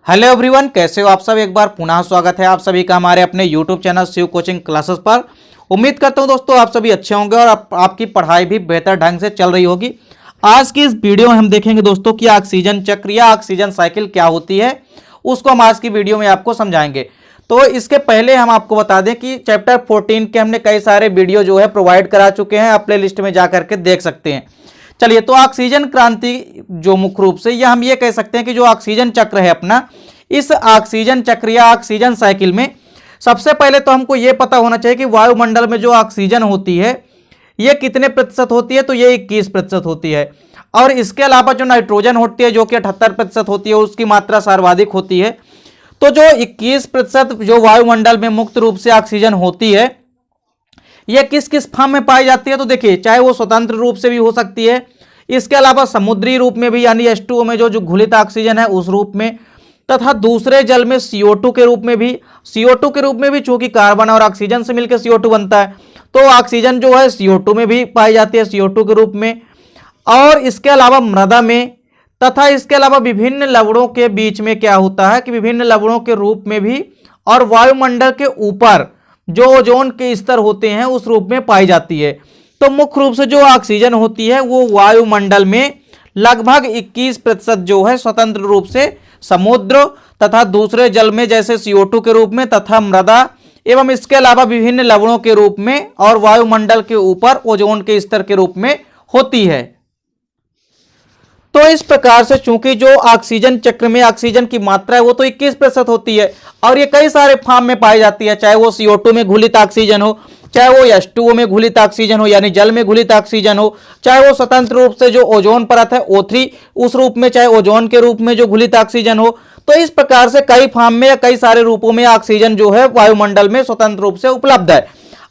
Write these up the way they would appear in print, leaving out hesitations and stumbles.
Hello everyone, कैसे हो आप सब। एक बार पुनः स्वागत है आप सभी का हमारे अपने YouTube channel Shiv coaching classes पर। उम्मीद करता हूं दोस्तों आप सभी अच्छे होंगे और आपकी पढ़ाई भी बेहतर ढंग से चल रही होगी। आज की इस वीडियो में हम देखेंगे दोस्तों कि ऑक्सीजन चक्र या ऑक्सीजन साइकिल क्या होती है, उसको हम आज की वीडियो में आपको समझाएंगे। तो इसके पहले हम आपको बता दें कि चैप्टर 14 के हमने कई सारे वीडियो जो है प्रोवाइड करा चुके हैं, आप प्ले लिस्ट में जा करके देख सकते हैं। चलिए, तो ऑक्सीजन क्रांति जो मुख्य रूप से या हम ये कह सकते हैं कि जो ऑक्सीजन चक्र है अपना, इस ऑक्सीजन चक्र या ऑक्सीजन साइकिल में सबसे पहले तो हमको ये पता होना चाहिए कि वायुमंडल में जो ऑक्सीजन होती है ये कितने प्रतिशत होती है। तो ये 21% होती है। और इसके अलावा जो नाइट्रोजन होती है जो कि 78% होती है, उसकी मात्रा सर्वाधिक होती है। तो जो 21% जो वायुमंडल में मुक्त रूप से ऑक्सीजन होती है, यह किस किस फॉर्म में पाई जाती है। तो देखिए, चाहे वो स्वतंत्र रूप से भी हो सकती है, इसके अलावा समुद्री रूप में भी यानी H2O में जो घुलित ऑक्सीजन है उस रूप में, तथा दूसरे जल में CO2 के रूप में भी। CO2 के रूप में भी चूंकि कार्बन और ऑक्सीजन से मिलकर CO2 बनता है, तो ऑक्सीजन जो है CO2 में भी पाई जाती है, CO2 के रूप में। और इसके अलावा मृदा में, तथा इसके अलावा विभिन्न लवणों के बीच में क्या होता है कि विभिन्न लवणों के रूप में भी, और वायुमंडल के ऊपर जो ओजोन के स्तर होते हैं उस रूप में पाई जाती है। तो मुख्य रूप से जो ऑक्सीजन होती है वो वायुमंडल में लगभग 21% जो है स्वतंत्र रूप से समुद्र तथा दूसरे जल में जैसे CO2 के रूप में, तथा मृदा एवं इसके अलावा विभिन्न लवणों के रूप में, और वायुमंडल के ऊपर ओजोन के स्तर के रूप में होती है। तो इस प्रकार से चूंकि जो ऑक्सीजन चक्र में ऑक्सीजन की मात्रा है वो तो 21% होती है, और ये कई सारे फॉर्म में पाई जाती है, चाहे वो CO2 में घुलित ऑक्सीजन हो, चाहे वो H2O में घुलित ऑक्सीजन हो यानी जल में घुलित ऑक्सीजन हो, चाहे वो स्वतंत्र रूप से जो ओजोन परत है O3 उस रूप में, चाहे ओजोन के रूप में जो घुलित ऑक्सीजन हो। तो इस प्रकार से कई फॉर्म में या कई सारे रूपों में ऑक्सीजन जो है वायुमंडल में स्वतंत्र रूप से उपलब्ध है।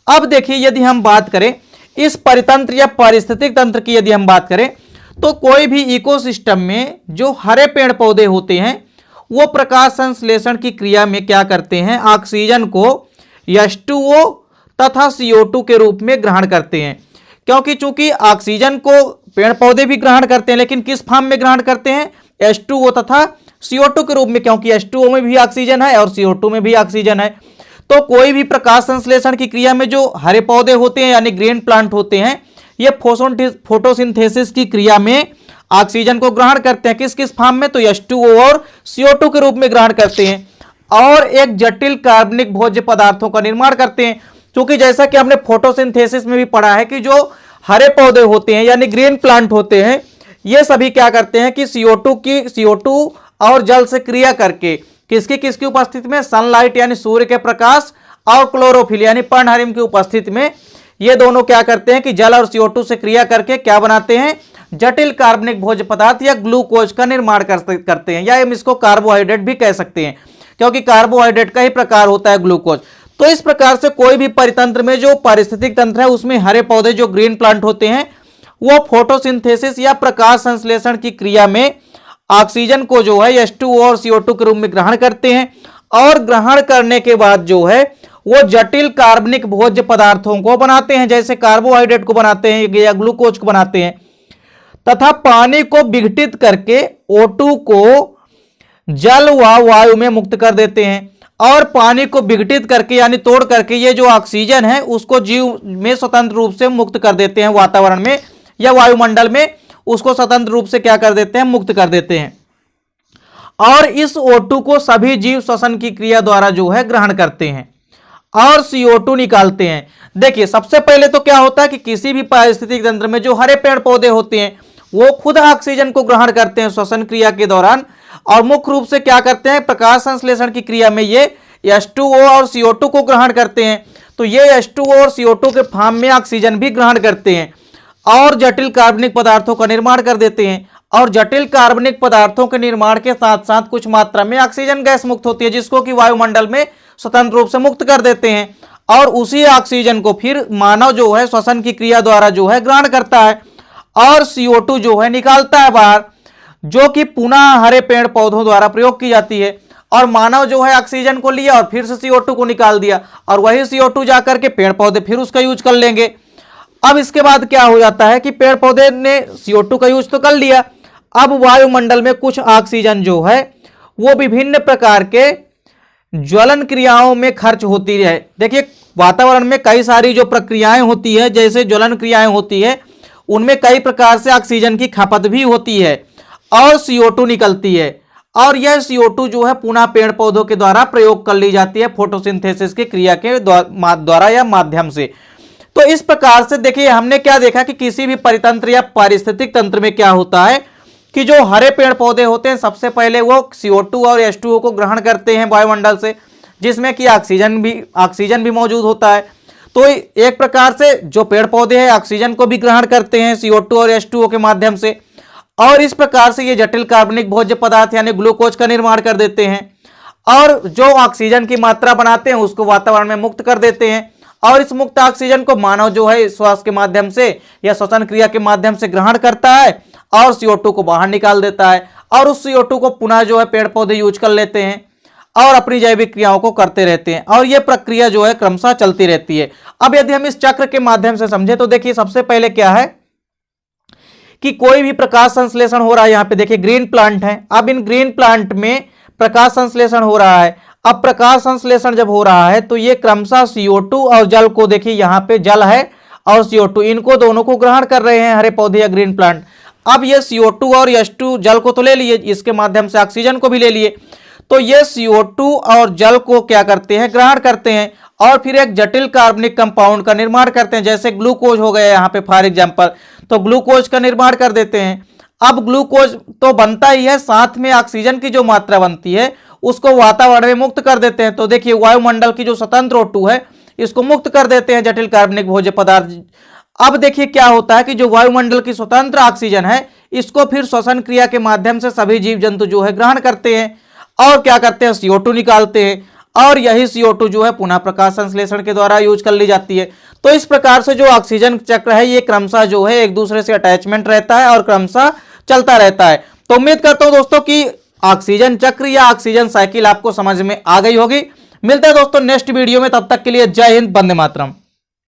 अब देखिए, यदि हम बात करें इस परितंत्र या पारिस्थितिक तंत्र की, यदि हम बात करें तो कोई भी इकोसिस्टम में जो हरे पेड़ पौधे होते हैं वो प्रकाश संश्लेषण की क्रिया में क्या करते हैं, ऑक्सीजन को H2O तथा CO2 के रूप में ग्रहण करते हैं। क्योंकि चूंकि ऑक्सीजन को पेड़ पौधे भी ग्रहण करते हैं, लेकिन किस फॉर्म में ग्रहण करते हैं, H2O तथा CO2 के रूप में, क्योंकि H2O में भी ऑक्सीजन है और CO2 में भी ऑक्सीजन है। तो कोई भी प्रकाश संश्लेषण की क्रिया में जो हरे पौधे होते हैं यानी ग्रीन प्लांट होते हैं, ये फोटोसिंथेसिस की क्रिया में ऑक्सीजन को ग्रहण करते हैं। किस किस फॉर्म में, तो H2O और CO2 के रूप में ग्रहण करते हैं, और एक जटिल कार्बनिक भोज्य पदार्थों का निर्माण करते हैं। क्योंकि जैसा कि हमने फोटोसिंथेसिस में भी पढ़ा है कि जो हरे पौधे होते हैं यानी ग्रीन प्लांट होते हैं, ये सभी क्या करते हैं कि CO2 और जल से क्रिया करके किसकी उपस्थिति में, सनलाइट यानी सूर्य के प्रकाश और क्लोरोफिल यानी पर्णहरिम की उपस्थिति में, ये दोनों क्या करते हैं कि जल और CO2 से क्रिया करके क्या बनाते हैं, जटिल कार्बनिक भोज्य पदार्थ या ग्लूकोज का निर्माण करते हैं, या हम इसको कार्बोहाइड्रेट भी कह सकते हैं, क्योंकि कार्बोहाइड्रेट का ही प्रकार होता है ग्लूकोज। तो इस प्रकार से कोई भी परितंत्र में जो पारिस्थितिक तंत्र है उसमें हरे पौधे जो ग्रीन प्लांट होते हैं वो फोटोसिंथेसिस या प्रकाश संश्लेषण की क्रिया में ऑक्सीजन को जो है H2O और CO2 के रूप में ग्रहण करते हैं, और ग्रहण करने के बाद जो है वो जटिल कार्बनिक भोज्य पदार्थों को बनाते हैं, जैसे कार्बोहाइड्रेट को बनाते हैं या ग्लूकोज को बनाते हैं, तथा पानी को विघटित करके O2 को जल व वायु में मुक्त कर देते हैं। और पानी को विघटित करके यानी तोड़ करके ये जो ऑक्सीजन है उसको जीव में स्वतंत्र रूप से मुक्त कर देते हैं, वातावरण में या वायुमंडल में उसको स्वतंत्र रूप से क्या कर देते हैं, मुक्त कर देते हैं। और इस O2 को सभी जीव श्वसन की क्रिया द्वारा जो है ग्रहण करते हैं और CO2 निकालते हैं। देखिए, सबसे पहले तो क्या होता है कि किसी भी पारिस्थितिक तंत्र में जो हरे पेड़ पौधे होते हैं वो खुद ऑक्सीजन को ग्रहण करते हैं श्वसन क्रिया के दौरान, और मुख्य रूप से क्या करते हैं, प्रकाश संश्लेषण की क्रिया में ये H2O और CO2 को ग्रहण करते हैं। तो ये H2O और CO2 के फॉर्म में ऑक्सीजन भी ग्रहण करते हैं और जटिल कार्बनिक पदार्थों का निर्माण कर देते हैं। और जटिल कार्बनिक पदार्थों के निर्माण के साथ साथ कुछ मात्रा में ऑक्सीजन गैस मुक्त होती है, जिसको कि वायुमंडल में स्वतंत्र रूप से मुक्त कर देते हैं, और उसी ऑक्सीजन को फिर मानव जो है श्वसन की क्रिया द्वारा जो है ग्रहण करता है, और CO2 जो है निकालता है बाहर, जो कि पुनः हरे पेड़ पौधों द्वारा प्रयोग की जाती है। और मानव जो है ऑक्सीजन को लिया और फिर से CO2 को निकाल दिया, और वही CO2 जाकर के पेड़ पौधे फिर उसका यूज कर लेंगे। अब इसके बाद क्या हो जाता है कि पेड़ पौधे ने CO2 का यूज तो कर लिया, अब वायुमंडल में कुछ ऑक्सीजन जो है वो विभिन्न प्रकार के ज्वलन क्रियाओं में खर्च होती है। देखिए वातावरण में कई सारी जो प्रक्रियाएं होती है, जैसे ज्वलन क्रियाएं होती है, उनमें कई प्रकार से ऑक्सीजन की खपत भी होती है और CO2 निकलती है, और यह CO2 जो है पुनः पेड़ पौधों के द्वारा प्रयोग कर ली जाती है फोटोसिंथेसिस की क्रिया के द्वारा या माध्यम से। तो इस प्रकार से देखिए हमने क्या देखा कि किसी भी परितंत्र या पारिस्थितिक तंत्र में क्या होता है कि जो हरे पेड़ पौधे होते हैं सबसे पहले वो CO2 और H2O को ग्रहण करते हैं वायुमंडल से, जिसमें कि ऑक्सीजन भी मौजूद होता है। तो एक प्रकार से जो पेड़ पौधे हैं ऑक्सीजन को भी ग्रहण करते हैं CO2 और H2O के माध्यम से, और इस प्रकार से ये जटिल कार्बनिक भोज्य पदार्थ यानी ग्लूकोज का निर्माण कर देते हैं, और जो ऑक्सीजन की मात्रा बनाते हैं उसको वातावरण में मुक्त कर देते हैं, और इस मुक्त ऑक्सीजन को मानव जो है श्वास के माध्यम से या श्वसन क्रिया के माध्यम से ग्रहण करता है और CO2 को बाहर निकाल देता है, और उस CO2 को पुनः जो है पेड़ पौधे यूज कर लेते हैं और अपनी जैविक क्रियाओं को करते रहते हैं, और यह प्रक्रिया जो है क्रमशः चलती रहती है। अब यदि हम इस चक्र के माध्यम से समझे तो देखिए सबसे पहले क्या है कि कोई भी प्रकाश संश्लेषण हो रहा है। यहाँ पे देखिए ग्रीन प्लांट है, अब इन ग्रीन प्लांट में प्रकाश संश्लेषण हो रहा है। अब प्रकाश संश्लेषण जब हो रहा है तो ये क्रमशः CO2 और जल को, देखिए यहाँ पे जल है और CO2, इनको दोनों को ग्रहण कर रहे हैं हरे पौधे या ग्रीन प्लांट। अब ये CO2 और H2 जल को तो ले लिए, इसके माध्यम से ऑक्सीजन को भी ले लिए, तो ये CO2 और जल को क्या करते हैं, ग्रहण करते हैं, और फिर एक जटिल कार्बनिक कंपाउंड का निर्माण करते हैं, जैसे ग्लूकोज हो गया यहाँ पे फॉर एग्जांपल, तो ग्लूकोज का निर्माण कर देते हैं। अब ग्लूकोज तो बनता ही है, साथ में ऑक्सीजन की जो मात्रा बनती है उसको वातावरण में मुक्त कर देते हैं। तो देखिए वायुमंडल की जो स्वतंत्र O2 है इसको मुक्त कर देते हैं जटिल कार्बनिक भोज्य पदार्थ। अब देखिए क्या होता है कि जो वायुमंडल की स्वतंत्र ऑक्सीजन है इसको फिर श्वसन क्रिया के माध्यम से सभी जीव जंतु जो है ग्रहण करते हैं, और क्या करते हैं, CO2 निकालते हैं, और यही CO2 जो है पुनः प्रकाश संश्लेषण के द्वारा यूज कर ली जाती है। तो इस प्रकार से जो ऑक्सीजन चक्र है ये क्रमशः जो है एक दूसरे से अटैचमेंट रहता है और क्रमशः चलता रहता है। तो उम्मीद करता हूं दोस्तों कि ऑक्सीजन चक्र या ऑक्सीजन साइकिल आपको समझ में आ गई होगी। मिलते हैं दोस्तों नेक्स्ट वीडियो में, तब तक के लिए जय हिंद, वंदे मातरम।